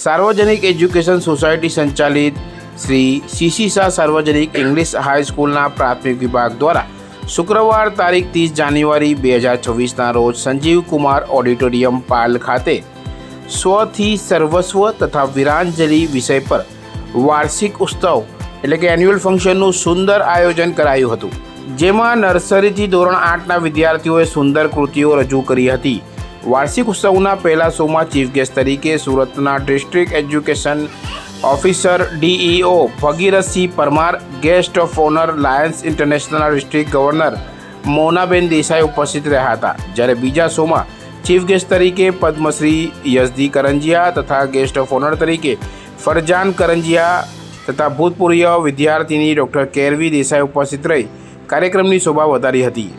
सार्वजनिक education society संचालित Shri CC Shah सार्वजनिक इंग्लिश हाईस्कूलना प्राथमिक विभाग द्वारा शुक्रवार तारीख 30 जान्युआरी 2024 रोज संजीव कुमार ऑडिटोरियम पाल खाते स्वथी सर्वस्व तथा वीरांजलि विषय पर वार्षिक उत्सव એટલે કે એન્યુઅલ ફંક્શનનું સુંદર આયોજન કરાયું હતું, જેમાં નર્સરીથી ધોરણ 8ના વિદ્યાર્થીઓએ સુંદર કૃતિઓ રજૂ કરી હતી। વાર્ષિક ઉત્સવના પહેલા શોમાં ચીફ ગેસ્ટ તરીકે સુરતના district education officer DEO Bhagirathsinh Parmar, guest of honour Lions ઇન્ટરનેશનલના ડિસ્ટ્રિક્ટ ગવર્નર મોનાબેન દેસાઈ ઉપસ્થિત રહ્યા હતા। જ્યારે બીજા શોમાં ચીફ ગેસ્ટ તરીકે પદ્મશ્રી યશદી કરંજિયા તથા ગેસ્ટ ઓફ ઓનર તરીકે ફરજાન કરંજિયા તથા ભૂતપૂર્વ વિદ્યાર્થીની ડૉક્ટર કેરવી દેસાઈ ઉપસ્થિત રહી કાર્યક્રમની શોભા વધારી હતી।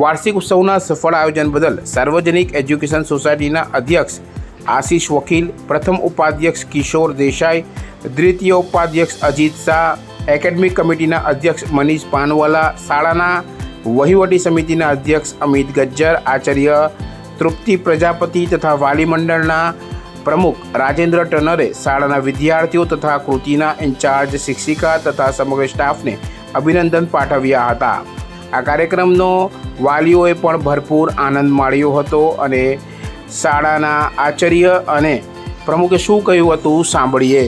વાર્ષિક ઉત્સવના સફળ આયોજન બદલ સાર્વજનિક એજ્યુકેશન સોસાયટીના અધ્યક્ષ આશીષ વકીલ, પ્રથમ ઉપાધ્યક્ષ કિશોર દેસાઈ, દ્વિતીય ઉપાધ્યક્ષ અજીત શાહ, એકેડમિક કમિટીના અધ્યક્ષ મનીષ પાનવાલા, શાળાના વહીવટી સમિતિના અધ્યક્ષ અમિત ગજ્જર, આચાર્ય તૃપ્તિ પ્રજાપતિ તથા વાલી મંડળના प्रमुख राजेंद्र टनरे शाळाना विद्यार्थीओ तथा कृतिना इंचार्ज शिक्षिका तथा समग्र स्टाफ ने अभिनंदन पाठव्या हता। आ कार्यक्रमनो वालीओए पण भरपूर आनंद माण्यो हतो अने शाळाना आचार्य अने प्रमुखे शुं कह्युं हतुं सांभळीए।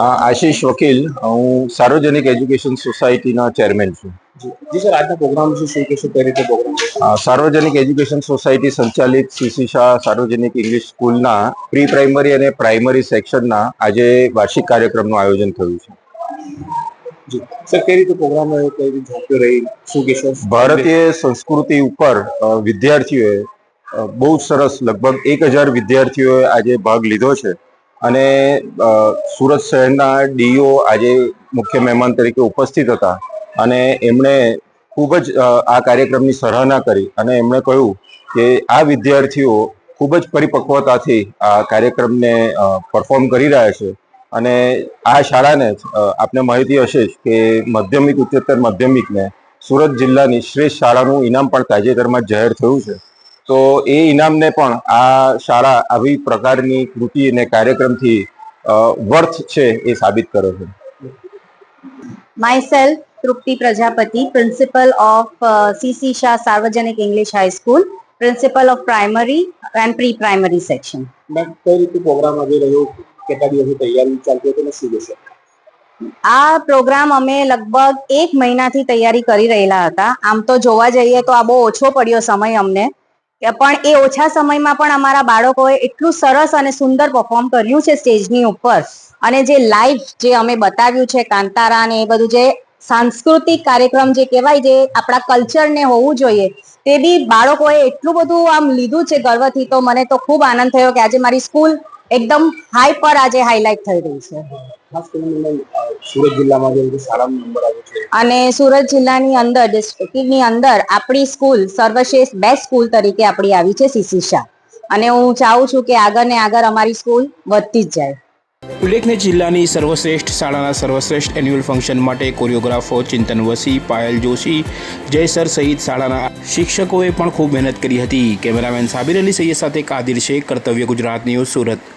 आशीष वकील, हूँ सार्वजनिक एज्युकेशन सोसायटीना चेरमेन छूं। जी सर, आज प्रोग्राम विषय शुं कशुं कई रीते प्रोग्राम सार्वजनिक एज्युकेशन सोसायटी संचालित सीसी शाह सार्वजनिक इंग्लिश स्कूलना प्री प्राइमरी और प्राइमरी सेक्शनना आजे वार्षिक कार्यक्रमનું आयोजन થયું છે। जी सर, कई रीते प्रोग्राम है, कई रीते झांक्यो रही शुं कशो भारतीय संस्कृति ઉપર વિદ્યાર્થીઓએ બહુ સરસ લગભગ 1000 વિદ્યાર્થીઓએ આજે ભાગ લીધો છે અને સુરત શહેરના DEO આજે મુખ્ય મહેમાન તરીકે ઉપસ્થિત હતા અને એમણે ખૂબ જ આ કાર્યક્રમની સરાહના કરી અને એમણે કહ્યું કે આ વિદ્યાર્થીઓ ખૂબ જ પરિપક્વતાથી આ કાર્યક્રમને પરફોર્મ કરી રહ્યા છે અને આ શાળાને આપને માહિતી હશે જ કે માધ્યમિક ઉચ્ચતર માધ્યમિકને સુરત જિલ્લાની શ્રેષ્ઠ શાળાનું ઇનામ પણ તાજેતરમાં જાહેર થયું છે। તો એ ઇનામને પણ આ શાળા આવી પ્રકારની કૃતિ અને કાર્યક્રમથી વર્થ છે એ સાબિત કરે છે। Myself, Trupti Prajapati, Principal of CC Shah Sarvajanik English High School, Principal of Primary and Pre-Primary Section. मैं कई रीते प्रोग्राम आज रह्यो, કેટલા દિવસની તૈયારી ચાલતી હતી ને શું કહેશો? આ પ્રોગ્રામ અમે લગભગ 1 મહિનાથી તૈયારી કરી રહેલા હતા। આમ તો જોવા જઈએ તો આ બહુ ઓછો પડ્યો સમય અમને, પણ એ ઓછા સમયમાં પણ અમારા બાળકોએ એટલું સરસ અને સુંદર પરફોર્મ કર્યું છે સ્ટેજની ઉપર અને જે લાઈવ જે અમે બતાવ્યું છે કાંતારા ને એ બધું જે સાંસ્કૃતિક કાર્યક્રમ જે કહેવાય જે આપણા કલ્ચરને હોવું જોઈએ તે બી બાળકોએ એટલું બધું આમ લીધું છે ગર્વથી। તો મને તો ખૂબ આનંદ થયો કે આજે મારી સ્કૂલ એકદમ હાઈ પર આજે હાઇલાઇટ થઈ રહી છે। ખાસ કરીને સુરત જિલ્લામાં જે શાળાનો નંબર આવ્યો છે અને સુરત જિલ્લાની અંદર ડિસ્ટ્રિક્ટની અંદર આપણી સ્કૂલ સર્વશ્રેષ્ઠ બેસ્ટ સ્કૂલ તરીકે આપણી આવી છે CC શાહ અને હું ચાહું છું કે આગળ ને આગળ અમારી સ્કૂલ વધતી જ જાય। ઉલ્લેખનીય જિલ્લાની સર્વશ્રેષ્ઠ શાળાના સર્વશ્રેષ્ઠ એન્યુઅલ ફંક્શન માટે કોરિયોગ્રાફર ચિંતન વસી, પાયલ જોશી, જયસર સહિત શાળાના શિક્ષકોએ પણ ખૂબ મહેનત કરી હતી। કેમેરામેન સાબિર અલી સૈયદ સાથે કાદિર શેખ, કર્તવ્ય ગુજરાત ન્યૂઝ, સુરત।